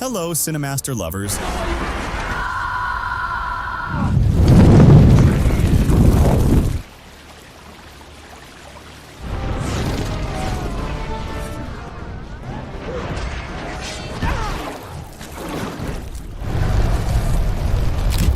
Hello, Cinemaster lovers.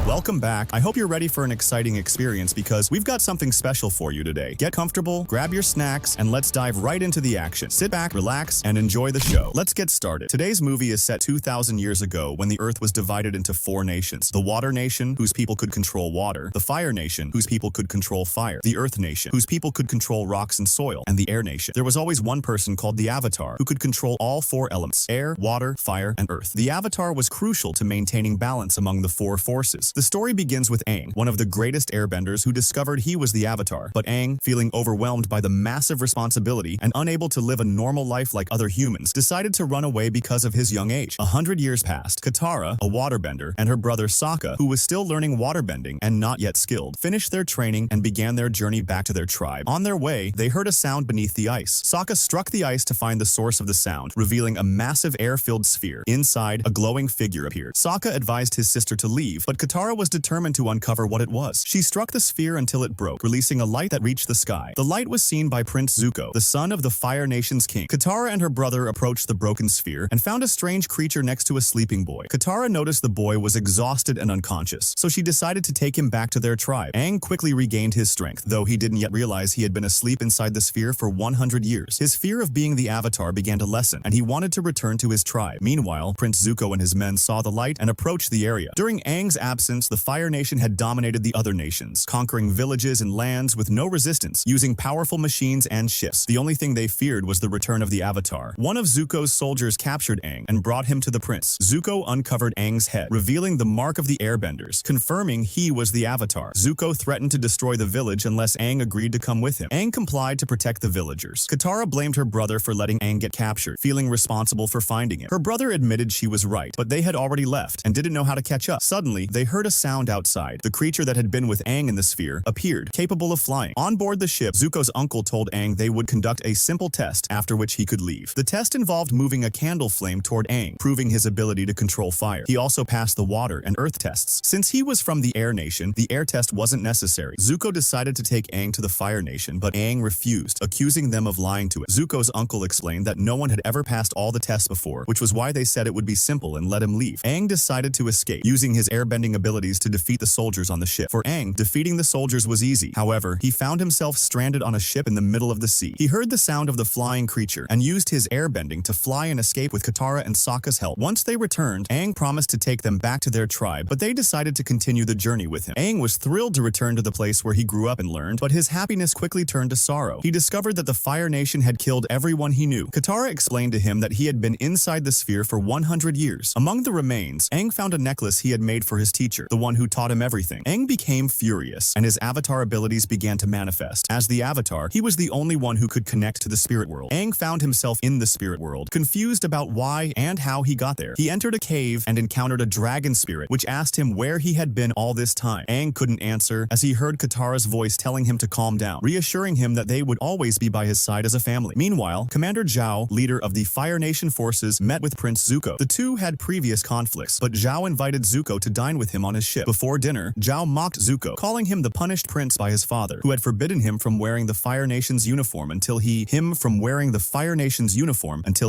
Welcome back. I hope you're ready for an exciting experience because we've got something special for you today. Get comfortable, grab your snacks, and let's dive right into the action. Sit back, relax, and enjoy the show. Let's get started. Today's movie is set 2,000 years ago when the Earth was divided into 4 nations. The Water Nation, whose people could control water. The Fire Nation, whose people could control fire. The Earth Nation, whose people could control rocks and soil. And the Air Nation. There was always one person called the Avatar, who could control all 4 elements: air, water, fire, and earth. The Avatar was crucial to maintaining balance among the 4 forces. The story begins with Aang, one of the greatest airbenders who discovered he was the Avatar. But Aang, feeling overwhelmed by the massive responsibility and unable to live a normal life like other humans, decided to run away because of his young age. 100 years passed. Katara, a waterbender, and her brother Sokka, who was still learning waterbending and not yet skilled, finished their training and began their journey back to their tribe. On their way, they heard a sound beneath the ice. Sokka struck the ice to find the source of the sound, revealing a massive air-filled sphere. Inside, a glowing figure appeared. Sokka advised his sister to leave, but Katara was determined to uncover what it was. She struck the sphere until it broke, releasing a light that reached the sky. The light was seen by Prince Zuko, the son of the Fire Nation's king. Katara and her brother approached the broken sphere and found a strange creature next to a sleeping boy. Katara noticed the boy was exhausted and unconscious, so she decided to take him back to their tribe. Aang quickly regained his strength, though he didn't yet realize he had been asleep inside the sphere for 100 years. His fear of being the Avatar began to lessen, and he wanted to return to his tribe. Meanwhile, Prince Zuko and his men saw the light and approached the area. During Aang's absence, the Fire Nation had dominated the other nations, conquering villages and lands with no resistance, using powerful machines and ships. The only thing they feared was the return of the Avatar. One of Zuko's soldiers captured Aang and brought him to the prince. Zuko uncovered Aang's head, revealing the mark of the Airbenders, confirming he was the Avatar. Zuko threatened to destroy the village unless Aang agreed to come with him. Aang complied to protect the villagers. Katara blamed her brother for letting Aang get captured, feeling responsible for finding him. Her brother admitted she was right, but they had already left and didn't know how to catch up. Suddenly, they heard a sound outside. The creature that had been with Aang in the sphere appeared, capable of flying. On board the ship, Zuko's uncle told Aang they would conduct a simple test, after which he could leave. The test involved moving a candle flame toward Aang, proving his ability to control fire. He also passed the water and earth tests. Since he was from the Air Nation, the air test wasn't necessary. Zuko decided to take Aang to the Fire Nation, but Aang refused, accusing them of lying to it. Zuko's uncle explained that no one had ever passed all the tests before, which was why they said it would be simple and let him leave. Aang decided to escape, using his airbending abilities to defeat the soldiers on the ship. For Aang, defeating the soldiers was easy. However, he found himself stranded on a ship in the middle of the sea. He heard the sound of the flying creature and used his airbending to fly and escape with Katara and Sokka's help. Once they returned, Aang promised to take them back to their tribe, but they decided to continue the journey with him. Aang was thrilled to return to the place where he grew up and learned, but his happiness quickly turned to sorrow. He discovered that the Fire Nation had killed everyone he knew. Katara explained to him that he had been inside the sphere for 100 years. Among the remains, Aang found a necklace he had made for his teacher, the one who taught him everything. Aang became furious, and his Avatar abilities began to manifest. As the Avatar, he was the only one who could connect to the spirit world. Aang found himself in the spirit world, confused about why and how he got there. He entered a cave and encountered a dragon spirit, which asked him where he had been all this time. Aang couldn't answer, as he heard Katara's voice telling him to calm down, reassuring him that they would always be by his side as a family. Meanwhile, Commander Zhao, leader of the Fire Nation forces, met with Prince Zuko. The two had previous conflicts, but Zhao invited Zuko to dine with him on his ship. Before dinner, Zhao mocked Zuko, calling him the punished prince by his father, who had forbidden him from wearing the Fire Nation's uniform until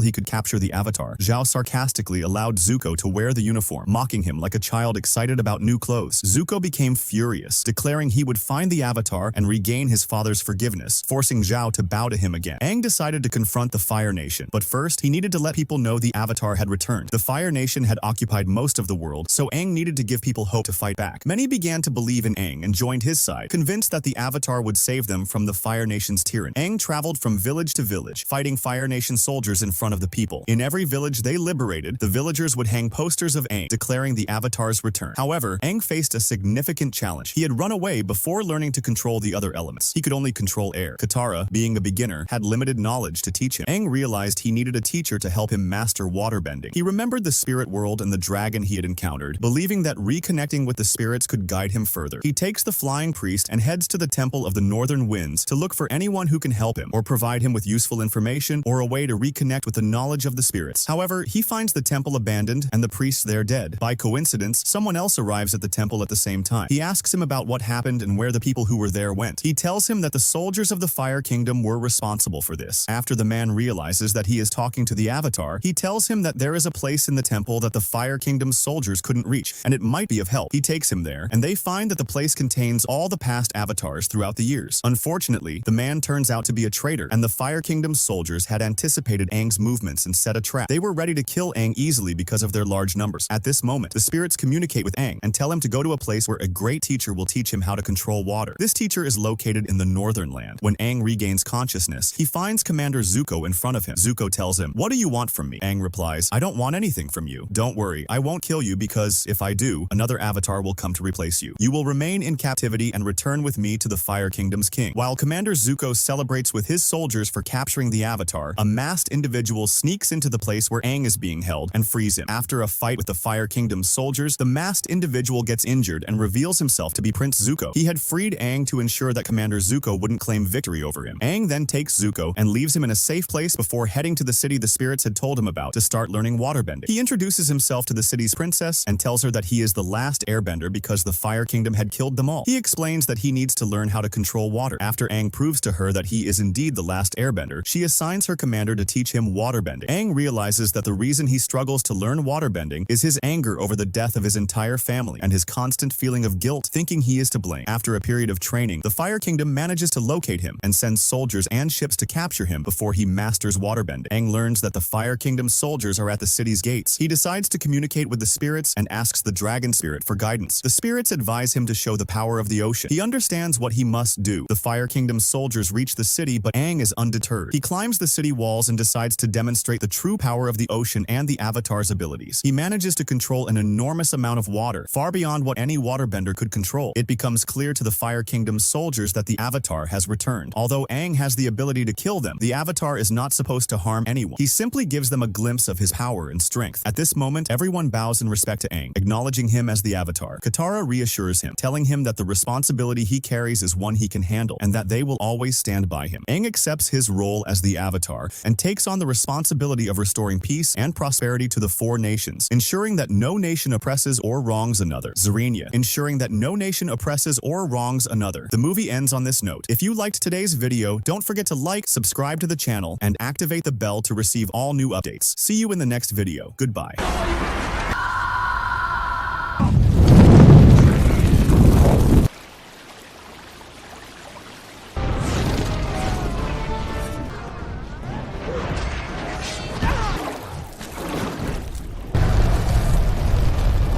he could capture the Avatar. Zhao sarcastically allowed Zuko to wear the uniform, mocking him like a child excited about new clothes. Zuko became furious, declaring he would find the Avatar and regain his father's forgiveness, forcing Zhao to bow to him again. Aang decided to confront the Fire Nation, but first he needed to let people know the Avatar had returned. The Fire Nation had occupied most of the world, so Aang needed to give people hope to fight back. Many began to believe in Aang and joined his side, convinced that the Avatar would save them from the Fire Nation's tyranny. Aang traveled from village to village, fighting Fire Nation soldiers in front of the people. In every village they liberated, the villagers would hang posters of Aang, declaring the Avatar's return. However, Aang faced a significant challenge. He had run away before learning to control the other elements. He could only control air. Katara, being a beginner, had limited knowledge to teach him. Aang realized he needed a teacher to help him master waterbending. He remembered the spirit world and the dragon he had encountered, believing that reconnecting connecting with the spirits could guide him further. He takes the flying priest and heads to the Temple of the Northern Winds to look for anyone who can help him or provide him with useful information or a way to reconnect with the knowledge of the spirits. However, he finds the temple abandoned and the priests there dead. By coincidence, someone else arrives at the temple at the same time. He asks him about what happened and where the people who were there went. He tells him that the soldiers of the Fire Kingdom were responsible for this. After the man realizes that he is talking to the Avatar, he tells him that there is a place in the temple that the Fire Kingdom's soldiers couldn't reach, and it might be of help. He takes him there, and they find that the place contains all the past avatars throughout the years. Unfortunately, the man turns out to be a traitor, and the Fire Kingdom's soldiers had anticipated Aang's movements and set a trap. They were ready to kill Aang easily because of their large numbers. At this moment, the spirits communicate with Aang and tell him to go to a place where a great teacher will teach him how to control water. This teacher is located in the Northern Land. When Aang regains consciousness, he finds Commander Zuko in front of him. Zuko tells him, "What do you want from me?" Aang replies, "I don't want anything from you. Don't worry, I won't kill you because if I do, another avatar will come to replace you. You will remain in captivity and return with me to the Fire Kingdom's king." While Commander Zuko celebrates with his soldiers for capturing the avatar, a masked individual sneaks into the place where Aang is being held and frees him. After a fight with the Fire Kingdom's soldiers, the masked individual gets injured and reveals himself to be Prince Zuko. He had freed Aang to ensure that Commander Zuko wouldn't claim victory over him. Aang then takes Zuko and leaves him in a safe place before heading to the city the spirits had told him about to start learning waterbending. He introduces himself to the city's princess and tells her that he is the last airbender because the Fire Kingdom had killed them all. He explains that he needs to learn how to control water. After Aang proves to her that he is indeed the last airbender, she assigns her commander to teach him waterbending. Aang realizes that the reason he struggles to learn waterbending is his anger over the death of his entire family and his constant feeling of guilt thinking he is to blame. After a period of training, the Fire Kingdom manages to locate him and sends soldiers and ships to capture him before he masters waterbending. Aang learns that the Fire Kingdom's soldiers are at the city's gates. He decides to communicate with the spirits and asks the dragon spirit for guidance. The spirits advise him to show the power of the ocean. He understands what he must do. The Fire Kingdom's soldiers reach the city, but Aang is undeterred. He climbs the city walls and decides to demonstrate the true power of the ocean and the Avatar's abilities. He manages to control an enormous amount of water, far beyond what any waterbender could control. It becomes clear to the Fire Kingdom's soldiers that the Avatar has returned. Although Aang has the ability to kill them, the Avatar is not supposed to harm anyone. He simply gives them a glimpse of his power and strength. At this moment, everyone bows in respect to Aang, acknowledging him as the Avatar. Katara reassures him, telling him that the responsibility he carries is one he can handle, and that they will always stand by him. Aang accepts his role as the Avatar and takes on the responsibility of restoring peace and prosperity to the four nations, ensuring that no nation oppresses or wrongs another. Zerenia, ensuring that no nation oppresses or wrongs another. The movie ends on this note. If you liked today's video, don't forget to like, subscribe to the channel, and activate the bell to receive all new updates. See you in the next video. Goodbye.